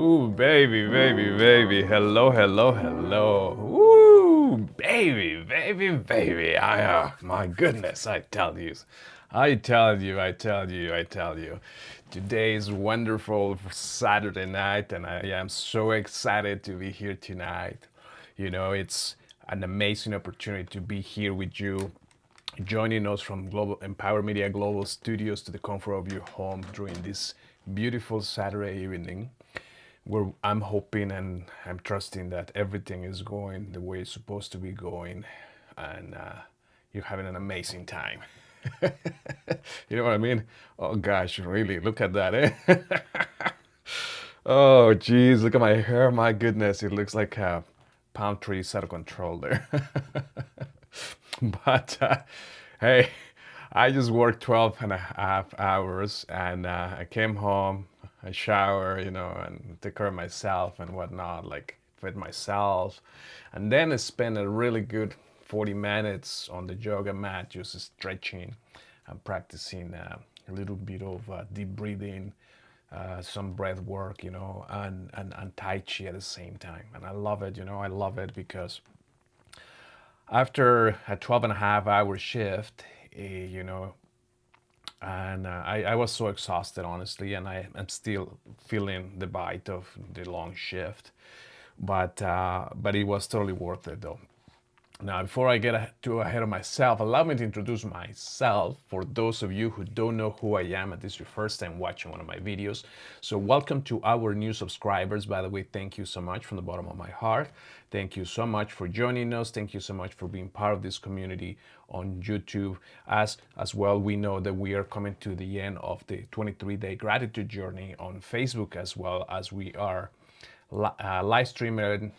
Ooh, baby, baby, baby. Hello, hello, hello. Ooh, baby, baby, baby. My goodness, I tell you. I tell you, I tell you, I tell you. Today is wonderful Saturday night, and I am so excited to be here tonight. It's an amazing opportunity to be here with you, joining us from Global Empower Media Global Studios to the comfort of your home during this beautiful Saturday evening where I'm hoping and I'm trusting that everything is going the way it's supposed to be going, and you're having an amazing time. You know what I mean? Oh gosh, really? Look at that, eh? Oh geez, look at my hair. My goodness, it looks like a palm tree is out of control there. But hey, I just worked 12 and a half hours and I came home, I shower, and take care of myself and whatnot, like fed myself. And then I spent a really good 40 minutes on the yoga mat, just stretching and practicing a little bit of deep breathing, some breath work, and Tai Chi at the same time. And I love it, I love it because after a 12 and a half hour shift, and I was so exhausted, honestly, and I'm still feeling the bite of the long shift, but it was totally worth it, though. Now, before I get too ahead of myself, allow me to introduce myself for those of you who don't know who I am and this is your first time watching one of my videos. So welcome to our new subscribers. By the way, thank you so much from the bottom of my heart. Thank you so much for joining us. Thank you so much for being part of this community on YouTube. As well, we know that we are coming to the end of the 23-day gratitude journey on Facebook, as well as we are live streaming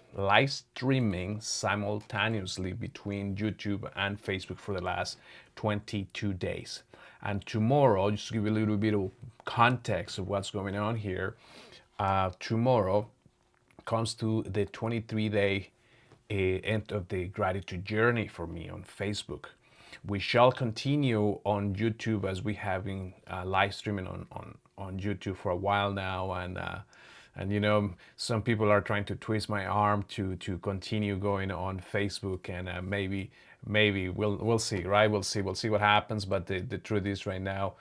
simultaneously between YouTube and Facebook for the last 22 days. And tomorrow, just to give you a little bit of context of what's going on here, tomorrow comes to the 23-day end of the gratitude journey for me on Facebook. We shall continue on YouTube as we have been live streaming on YouTube for a while now, and some people are trying to twist my arm to continue going on Facebook, and maybe we'll see, right? We'll see what happens. But the truth is, right now,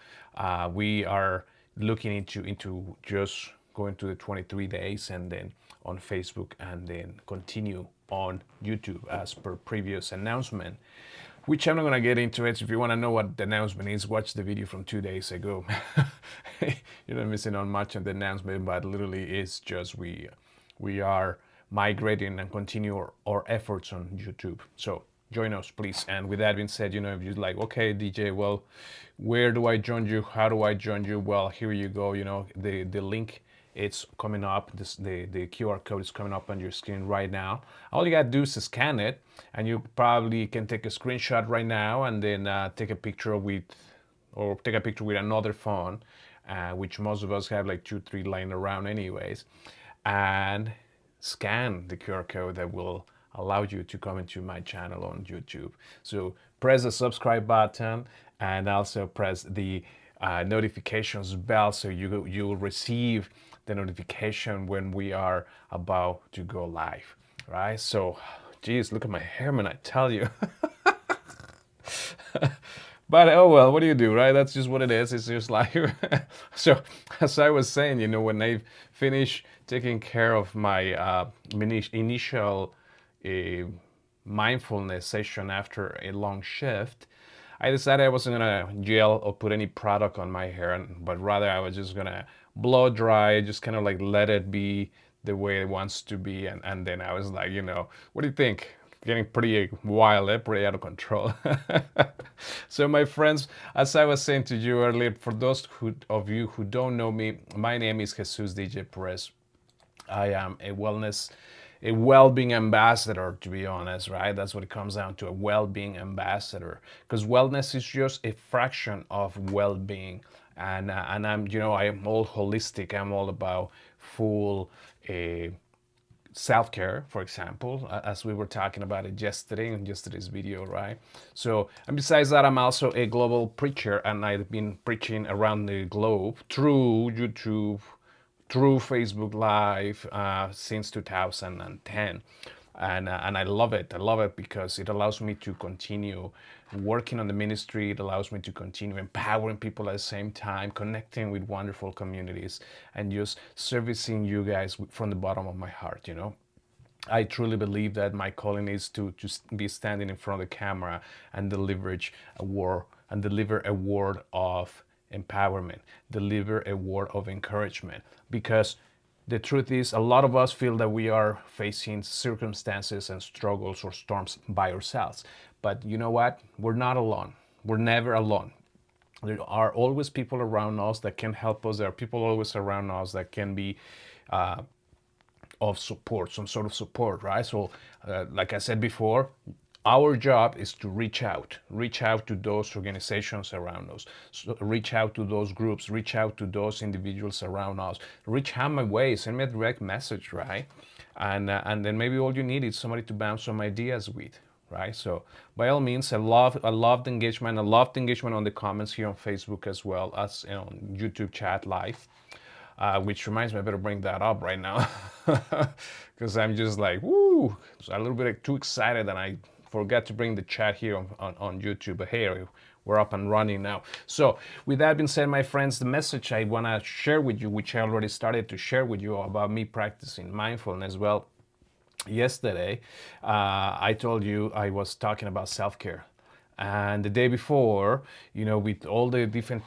we are looking into just going to the 23 days and then on Facebook and then continue on YouTube as per previous announcement, which I'm not gonna get into it. So if you want to know what the announcement is, watch the video from 2 days ago. You're not missing on much of the announcement, but literally it's just we are migrating and continue our efforts on YouTube. So join us, please. And with that being said, if you're like, okay, DJ, well, where do I join you? How do I join you? Well, here you go. The link, it's coming up. The QR code is coming up on your screen right now. All you gotta do is scan it, and you probably can take a screenshot right now and then take a picture with another phone, which most of us have like 2, 3 lying around anyways, and scan the QR code that will allow you to come into my channel on YouTube. So press the subscribe button and also press the notifications bell so you'll receive the notification when we are about to go live, right? So, geez, look at my hair, man, I tell you. But oh well, what do you do, right? That's just what it is. It's just life. So, as I was saying, when I finish taking care of my initial mindfulness session after a long shift, I decided I wasn't gonna gel or put any product on my hair, but rather I was just gonna blow dry, just kind of like let it be the way it wants to be. And then I was like, what do you think? Getting pretty wild, pretty out of control. So my friends, as I was saying to you earlier, for those of you who don't know me, my name is Jesus DJ Perez. I am a well-being ambassador, to be honest, right? That's what it comes down to, a well-being ambassador, because wellness is just a fraction of well-being. And I'm, I'm all holistic. I'm all about full self-care, for example, as we were talking about it yesterday in yesterday's video, right? So, and besides that, I'm also a global preacher, and I've been preaching around the globe through YouTube, through Facebook Live since 2010. And I love it. I love it because it allows me to continue working on the ministry. It allows me to continue empowering people at the same time, connecting with wonderful communities, and just servicing you guys from the bottom of my heart, you know. I truly believe that my calling is to be standing in front of the camera and deliver a word of empowerment, deliver a word of encouragement. Because the truth is, a lot of us feel that we are facing circumstances and struggles or storms by ourselves. But you know what? We're not alone. We're never alone. There are always people around us that can help us. There are people always around us that can be of support, some sort of support, right? So, like I said before, our job is to reach out to those organizations around us, so reach out to those groups, reach out to those individuals around us, reach out my way, send me a direct message, right? And then maybe all you need is somebody to bounce some ideas with, right? So by all means, I love the engagement. I love the engagement on the comments here on Facebook as well as on YouTube chat live. Which reminds me, I better bring that up right now because I'm just like, woo, so a little bit too excited and I forgot to bring the chat here on YouTube. But hey, we're up and running now. So with that being said, my friends, the message I want to share with you, which I already started to share with you about me practicing mindfulness. Well, yesterday, I told you I was talking about self-care. And the day before, you know, with all the different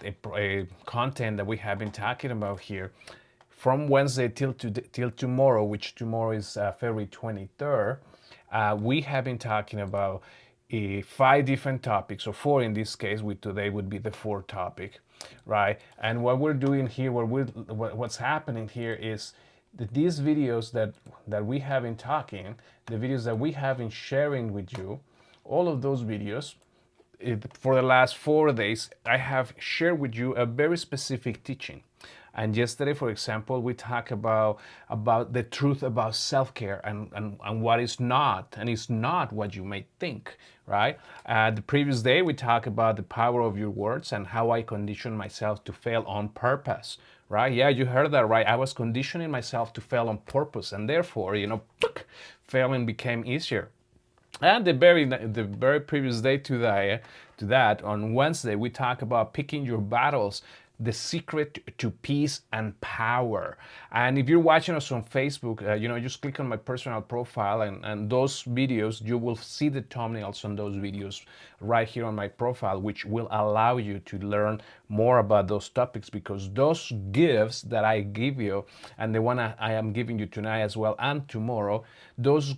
content that we have been talking about here, from Wednesday till tomorrow, which tomorrow is February 23rd, we have been talking about 5 different topics, or 4 in this case. With today would be the 4th topic, right? And what we're doing here, what's happening here is that these videos that we have been talking, the videos that we have been sharing with you, all of those videos, for the last 4 days, I have shared with you a very specific teaching. And yesterday, for example, we talked about the truth about self-care and what is not, and it's not what you may think, right? The previous day, we talked about the power of your words and how I conditioned myself to fail on purpose, right? Yeah, you heard that right. I was conditioning myself to fail on purpose, and therefore, you know, failing became easier. And the very previous day to that, on Wednesday, we talk about picking your battles, the secret to peace and power. And if you're watching us on Facebook, you know, just click on my personal profile, and those videos, you will see the thumbnails on those videos right here on my profile, which will allow you to learn more about those topics, because those gifts that I give you, and the one I am giving you tonight as well and tomorrow, those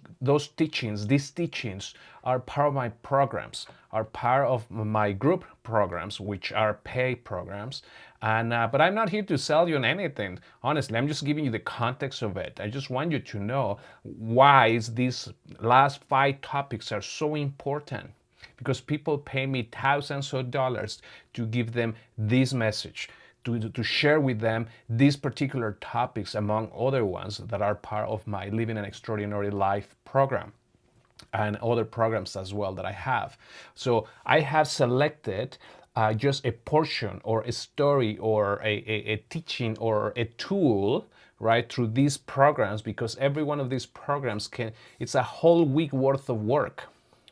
teachings, these teachings are part of my programs, are part of my group programs, which are paid programs. And but I'm not here to sell you on anything. Honestly, I'm just giving you the context of it. I just want you to know why these last 5 topics are so important. Because people pay me thousands of dollars to give them this message, to share with them these particular topics, among other ones that are part of my Living an Extraordinary Life program and other programs as well that I have. So I have selected just a portion or a story or a teaching or a tool, right, through these programs, because every one of these programs it's a whole week worth of work,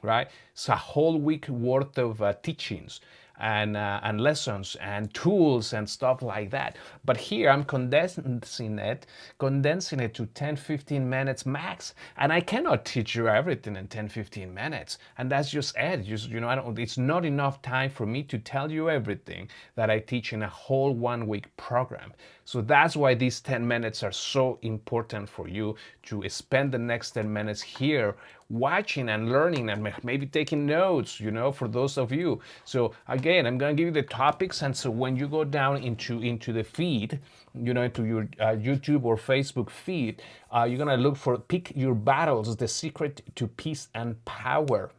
right? It's a whole week worth of teachings and lessons and tools and stuff like that. But here I'm condensing it to 10-15 minutes max. And I cannot teach you everything in 10-15 minutes. And that's just it. Just, you know, it's not enough time for me to tell you everything that I teach in a whole 1 week program. So that's why these 10 minutes are so important for you to spend the next 10 minutes here watching and learning and maybe taking notes, you know, for those of you. So again, I'm going to give you the topics. And so when you go down into the feed, you know, into your YouTube or Facebook feed, you're going to look for Pick Your Battles, the secret to peace and power.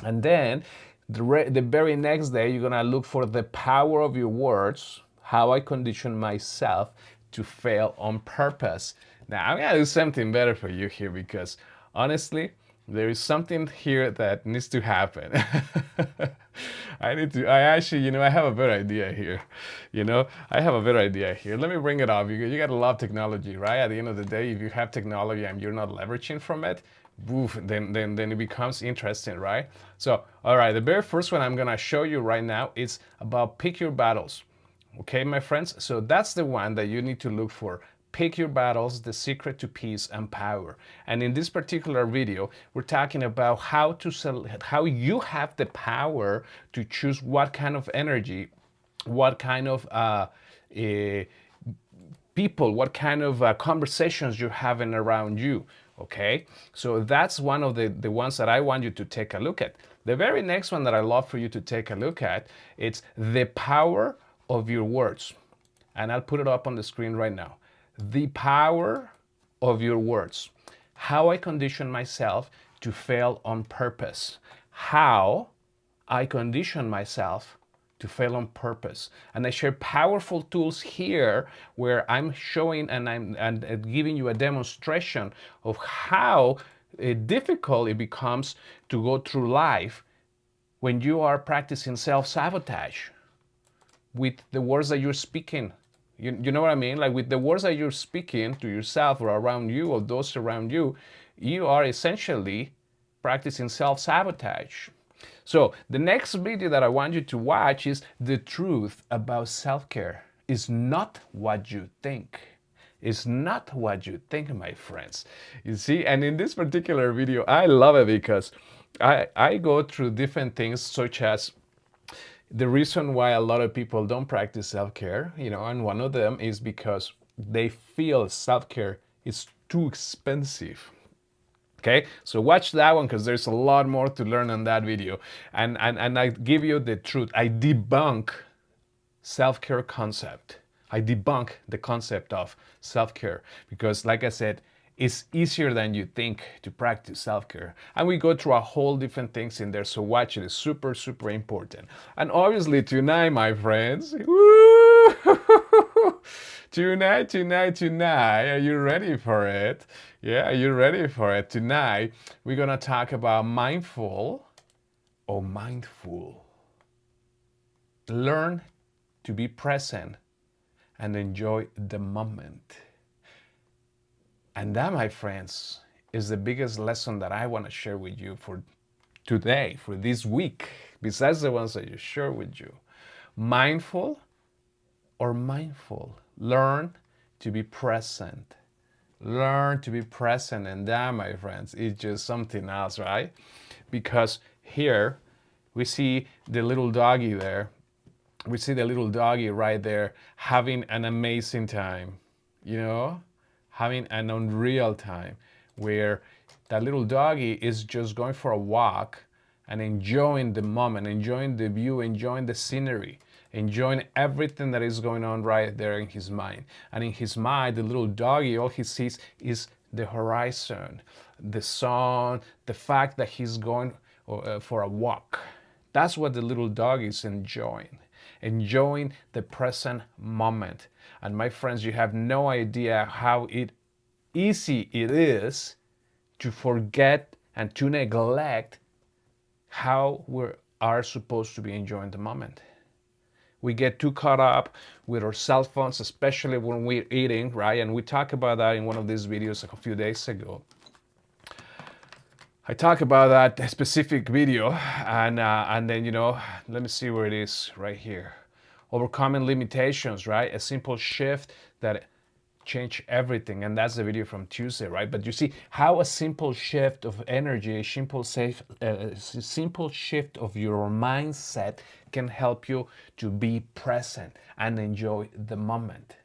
And then the very next day, you're going to look for the power of your words, how I condition myself to fail on purpose. Now, I'm going to do something better for you here, because honestly, there is something here that needs to happen. I actually, I have a better idea here. I have a better idea here. Let me bring it up. You gotta love technology, right? At the end of the day, if you have technology and you're not leveraging from it, woof, then it becomes interesting, right? So, all right, the very first one I'm gonna show you right now is about pick your battles. Okay, my friends? So that's the one that you need to look for. Pick your battles, the secret to peace and power. And in this particular video, we're talking about how you have the power to choose what kind of energy, what kind of eh, people, what kind of conversations you're having around you. Okay, so that's one of the ones that I want you to take a look at. The very next one that I love for you to take a look at, it's the power of your words. And I'll put it up on the screen right now. The power of your words. How I condition myself to fail on purpose. How I condition myself to fail on purpose. And I share powerful tools here where I'm showing and giving you a demonstration of how difficult it becomes to go through life when you are practicing self-sabotage with the words that you're speaking. You know what I mean? Like with the words that you're speaking to yourself or around you or those around you, you are essentially practicing self-sabotage. So the next video that I want you to watch is the truth about self-care is not what you think. It's not what you think, my friends. You see, and in this particular video, I love it because I go through different things such as the reason why a lot of people don't practice self-care, and one of them is because they feel self-care is too expensive. Okay, so watch that one because there's a lot more to learn on that video. And I give you the truth. I debunk self-care concept. I debunk the concept of self-care because, like I said, it's easier than you think to practice self-care. And we go through a whole different things in there, so watch it. It's super, super important. And obviously tonight, my friends, woo! Tonight, are you ready for it? Yeah, are you ready for it? Tonight, we're gonna talk about mindful or mindful. Learn to be present and enjoy the moment. And that, my friends, is the biggest lesson that I want to share with you for today, for this week, besides the ones that you share with you. Mindful or mindful. Learn to be present. Learn to be present. And that, my friends, is just something else, right? Because here we see the little doggy there. We see the little doggy right there having an amazing time, having an unreal time where that little doggy is just going for a walk and enjoying the moment, enjoying the view, enjoying the scenery, enjoying everything that is going on right there in his mind. And in his mind, the little doggy, all he sees is the horizon, the sun, the fact that he's going for a walk. That's what the little dog is enjoying the present moment. And my friends, you have no idea how easy it is to forget and to neglect how we are supposed to be enjoying the moment. We get too caught up with our cell phones, especially when we're eating, right? And we talked about that in one of these videos a few days ago. I talk about that specific video, and then let me see where it is right here. Overcoming limitations, right? A simple shift that change everything, and that's the video from Tuesday, right? But you see how a simple shift of energy, a simple shift of your mindset can help you to be present and enjoy the moment.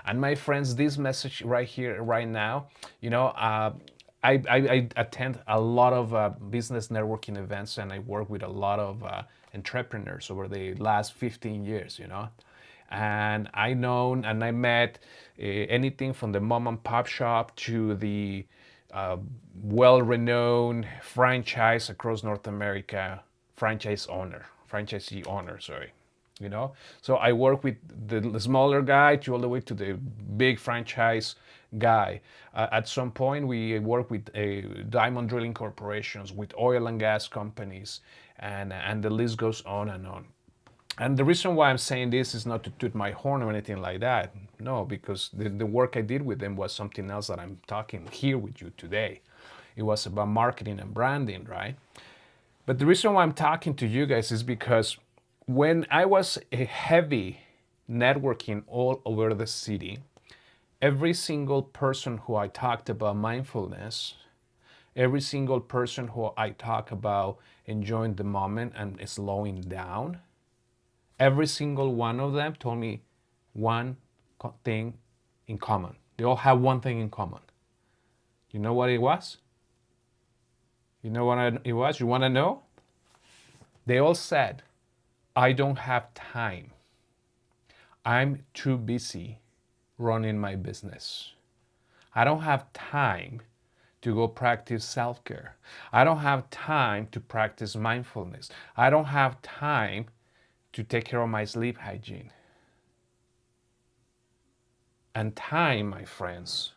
And my friends, this message right here, right now, I attend a lot of business networking events, and I work with a lot of entrepreneurs over the last 15 years, And I know and I met anything from the mom and pop shop to the well-renowned franchise across North America, franchisee owner, sorry. So I work with the smaller guy to all the way to the big franchise guy. At some point, we work with diamond drilling corporations, with oil and gas companies, and the list goes on and on. And the reason why I'm saying this is not to toot my horn or anything like that. No, because the work I did with them was something else that I'm talking here with you today. It was about marketing and branding, right? But the reason why I'm talking to you guys is because when I was a heavy networking all over the city, every single person who I talked about mindfulness, every single person who I talk about enjoying the moment and slowing down, every single one of them told me one thing in common. They all have one thing in common. You know what it was? You know what it was? You want to know? They all said, I don't have time. I'm too busy running my business. I don't have time to go practice self-care. I don't have time to practice mindfulness. I don't have time to take care of my sleep hygiene. And time, my friends,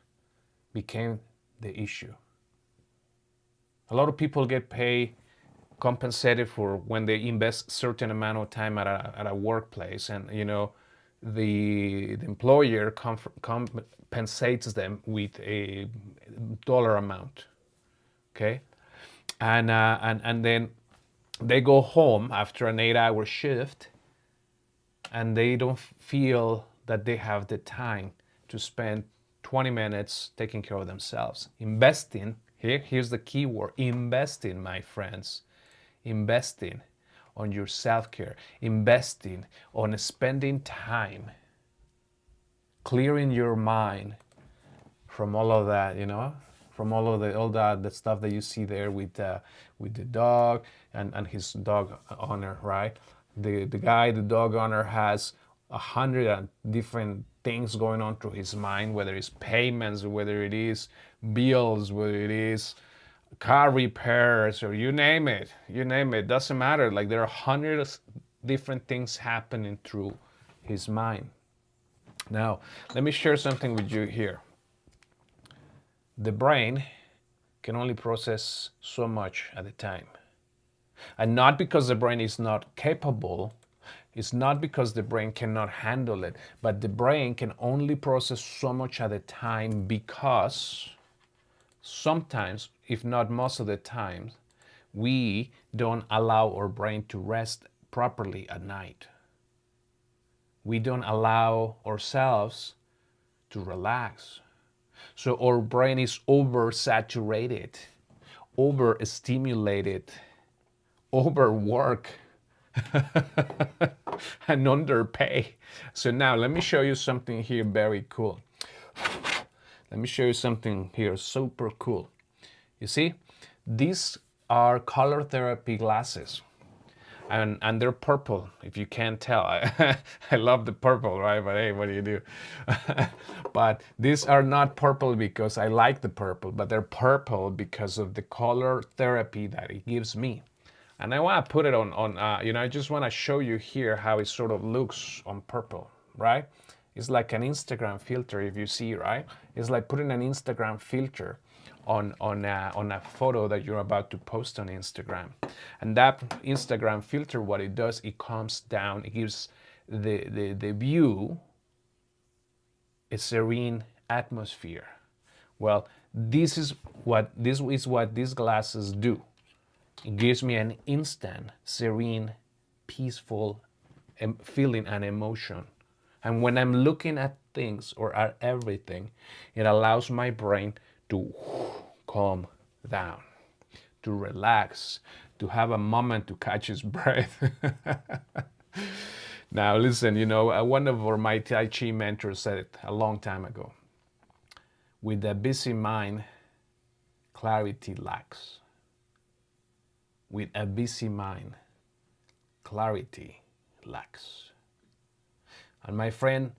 became the issue. A lot of people get paid, compensated for when they invest certain amount of time at a workplace, and the employer compensates them with a dollar amount, okay, and then they go home after an 8-hour shift, and they don't feel that they have the time to spend 20 minutes taking care of themselves. Investing, here's the key word, investing, my friends. Investing on your self-care, investing on spending time, clearing your mind from all of that, from all that the stuff that you see there with the dog and his dog owner, right? The dog owner has 100 different things going on through his mind, whether it's payments, whether it is bills, whether it is car repairs, or you name it, doesn't matter. Like, there are hundreds different things happening through his mind. Now, let me share something with you here. The brain can only process so much at a time. And not because the brain is not capable, it's not because the brain cannot handle it, but the brain can only process so much at a time because sometimes, if not most of the time, we don't allow our brain to rest properly at night. We don't allow ourselves to relax. So our brain is oversaturated, overstimulated, overworked, and underpay. So now let me show you something here very cool. Let me show you something here super cool. You see, these are color therapy glasses. And they're purple, if you can't tell. I love the purple, right? But hey, what do you do? But these are not purple because I like the purple, but they're purple because of the color therapy that it gives me. And I want to put it on I just want to show you here how it sort of looks on purple, right? It's like an Instagram filter, if you see, right? It's like putting an Instagram filter on a photo that you're about to post on Instagram. And that Instagram filter, what it does, it calms down, it gives the view a serene atmosphere. Well, this is what these glasses do. It gives me an instant, serene, peaceful feeling and emotion. And when I'm looking at things or at everything, it allows my brain to calm down, to relax, to have a moment to catch his breath. Now, listen, one of my Tai Chi mentors said it a long time ago. With a busy mind, clarity lacks. With a busy mind, clarity lacks. And my friend,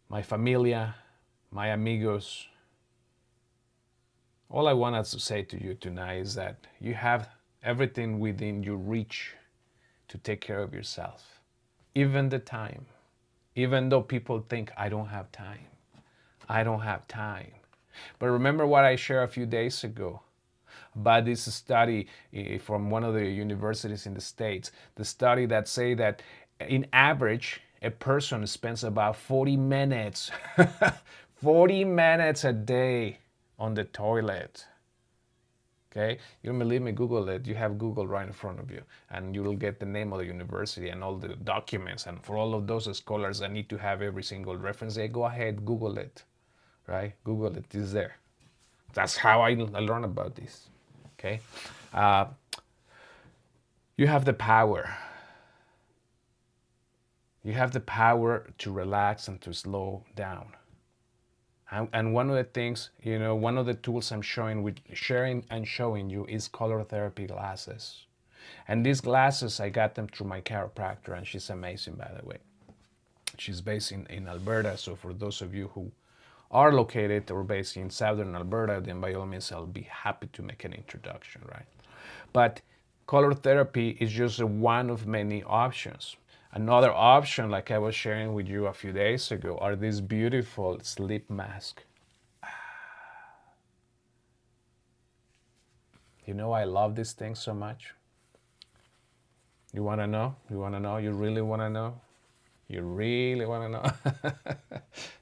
my familia, my amigos, all I wanted to say to you tonight is that you have everything within your reach to take care of yourself. Even the time. Even though people think I don't have time. I don't have time. But remember what I shared a few days ago about this study from one of the universities in the States. The study that say that in average, a person spends about 40 minutes, 40 minutes a day on the toilet. Okay, you don't believe me? Google it. You have Google right in front of you, and you will get the name of the university and all the documents. And for all of those scholars that need to have every single reference, they go ahead, Google it, right? Google it. It's there. That's how I learned about this. Okay, uh, you have the power. You have the power to relax and to slow down. And one of the things, one of the tools I'm sharing and showing you is color therapy glasses. And these glasses, I got them through my chiropractor, and she's amazing, by the way. She's based in Alberta, so for those of you who are located or based in southern Alberta, then by all means, I'll be happy to make an introduction, right? But color therapy is just one of many options. Another option, like I was sharing with you a few days ago, are these beautiful sleep masks. I love this thing so much. You want to know? You want to know? You really want to know? You really want to know?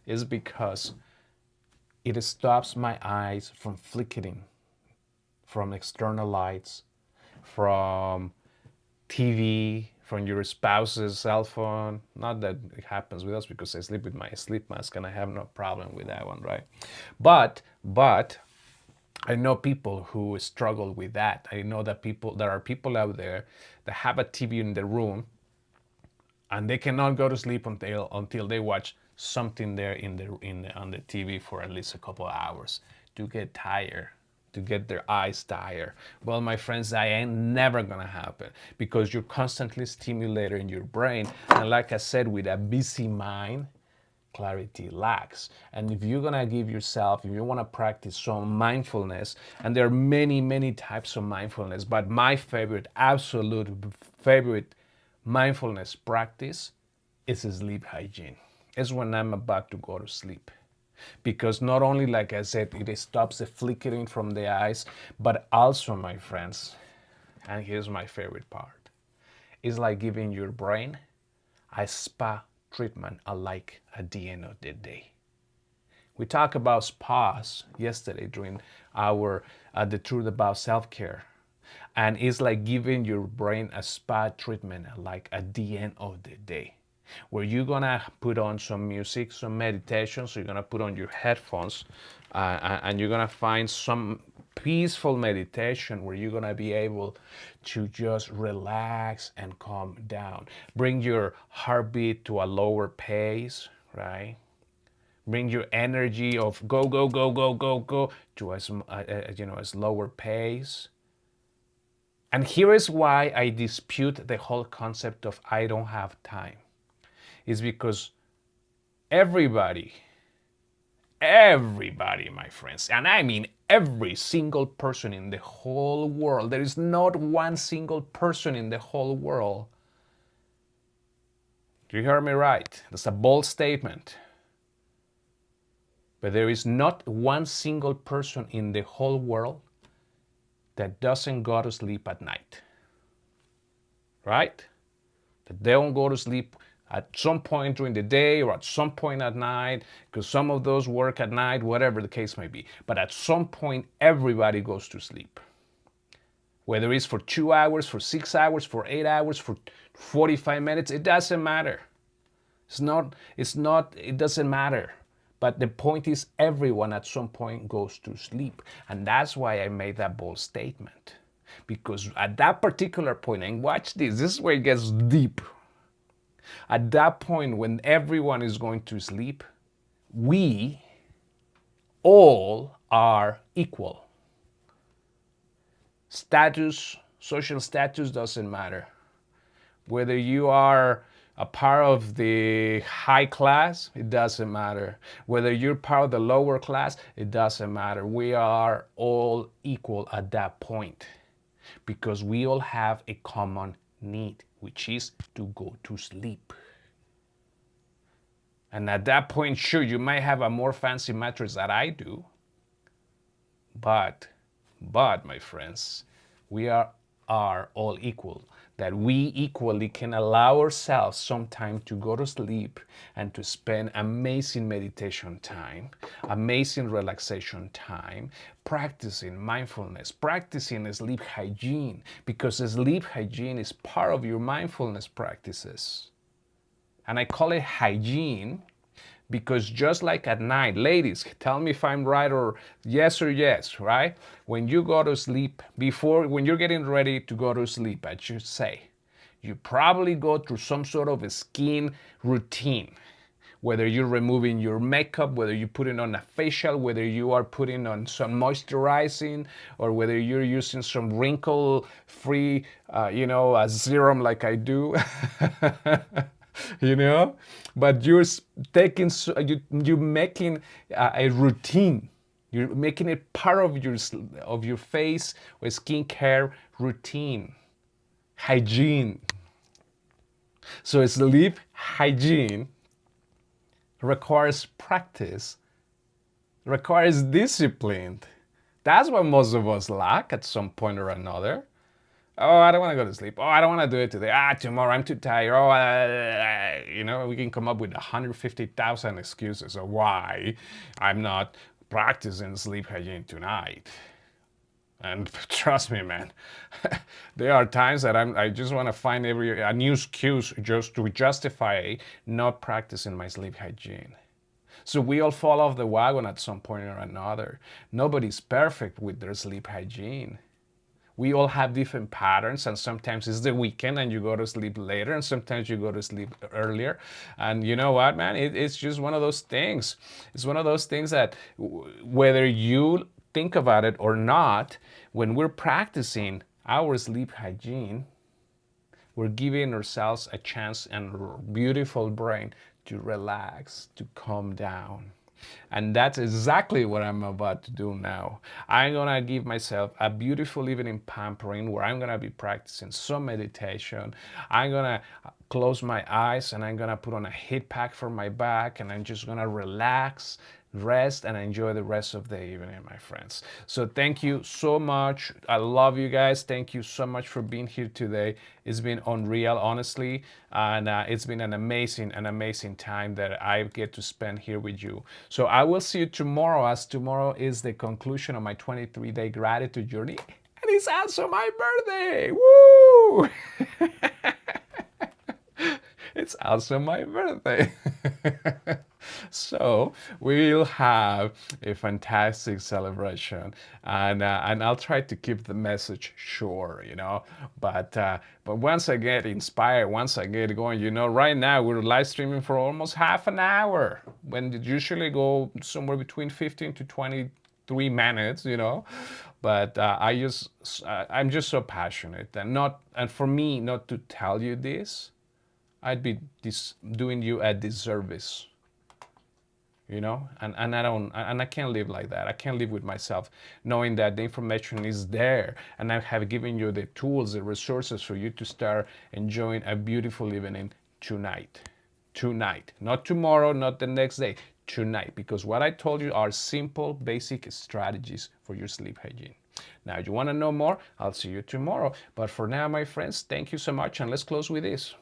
It's because it stops my eyes from flickering from external lights, from TV, from your spouse's cell phone. Not that it happens with us because I sleep with my sleep mask and I have no problem with that one, right? But I know people who struggle with that. I know that there are people out there that have a TV in the room and they cannot go to sleep until they watch something there on the TV for at least a couple of hours to get tired, to get their eyes tired. Well, my friends, that ain't never gonna happen because you're constantly stimulating your brain, and like I said, with a busy mind, clarity lacks. And if you're gonna if you wanna practice some mindfulness, and there are many types of mindfulness, but my favorite, absolute favorite mindfulness practice is sleep hygiene. It's when I'm about to go to sleep. Because not only, like I said, it stops the flickering from the eyes, but also, my friends, and here's my favorite part, it's like giving your brain a spa treatment alike at the end of the day. We talked about spas yesterday during our the truth about self-care, and it's like giving your brain a spa treatment like at the end of the day, where you're gonna put on some music, some meditation. So you're gonna put on your headphones, and you're gonna find some peaceful meditation where you're gonna be able to just relax and calm down. Bring your heartbeat to a lower pace, right? Bring your energy of go go go go go go to a slower pace. And here is why I dispute the whole concept of I don't have time. Is because everybody, everybody, my friends, and I mean every single person in the whole world, there is not one single person in the whole world. Do you hear me right? That's a bold statement. But there is not one single person in the whole world that doesn't go to sleep at night. Right? That they don't go to sleep at some point during the day or at some point at night, because some of those work at night, whatever the case may be. But at some point, everybody goes to sleep. Whether it's for 2 hours, for 6 hours, for 8 hours, for 45 minutes, it doesn't matter. It doesn't matter. But the point is, everyone at some point goes to sleep. And that's why I made that bold statement. Because at that particular point, and watch this is where it gets deep. At that point, when everyone is going to sleep, we all are equal. Social status doesn't matter. Whether you are a part of the high class, it doesn't matter. Whether you're part of the lower class, it doesn't matter. We are all equal at that point because we all have a common need, which is to go to sleep. And at that point, sure, you might have a more fancy mattress than I do, but, my friends, we are all equal. That we equally can allow ourselves some time to go to sleep and to spend amazing meditation time, amazing relaxation time, practicing mindfulness, practicing sleep hygiene, because sleep hygiene is part of your mindfulness practices. And I call it hygiene because just like at night, ladies, tell me if I'm right or yes, right? When you go to sleep, when you're getting ready to go to sleep, I should say, you probably go through some sort of a skin routine. Whether you're removing your makeup, whether you're putting on a facial, whether you are putting on some moisturizing, or whether you're using some wrinkle-free, a serum like I do. you know but you're taking you're making a routine. You're making it part of your face or skincare routine, hygiene. So sleep hygiene requires practice, requires discipline. That's what most of us lack at some point or another. Oh, I don't want to go to sleep. Oh, I don't want to do it today. Tomorrow I'm too tired. Oh, we can come up with 150,000 excuses of why I'm not practicing sleep hygiene tonight. And trust me, man, there are times that I just want to find a new excuse just to justify not practicing my sleep hygiene. So we all fall off the wagon at some point or another. Nobody's perfect with their sleep hygiene. We all have different patterns, and sometimes it's the weekend and you go to sleep later, and sometimes you go to sleep earlier. And you know what, man? It's just one of those things. It's one of those things that whether you think about it or not, when we're practicing our sleep hygiene, we're giving ourselves a chance and our beautiful brain to relax, to calm down. And that's exactly what I'm about to do now. I'm gonna give myself a beautiful evening pampering where I'm gonna be practicing some meditation. I'm gonna close my eyes and I'm gonna put on a heat pack for my back, and I'm just gonna relax, rest, and enjoy the rest of the evening, my friends. So thank you so much. I love you guys. Thank you so much for being here today. It's been unreal, honestly, and it's been an amazing time that I get to spend here with you. So I will see you tomorrow, as tomorrow is the conclusion of my 23-day gratitude journey, and it's also my birthday. Woo! It's also my birthday. So we'll have a fantastic celebration, and I'll try to keep the message short, But once I get inspired, once I get going, right now we're live streaming for almost half an hour, when it usually go somewhere between 15 to 23 minutes, But I'm just so passionate, and for me not to tell you this, I'd be doing you a disservice, and I can't live like that. I can't live with myself knowing that the information is there, and I have given you the tools, the resources for you to start enjoying a beautiful evening tonight, not tomorrow, not the next day, tonight, because what I told you are simple, basic strategies for your sleep hygiene. Now, if you want to know more, I'll see you tomorrow. But for now, my friends, thank you so much, and let's close with this.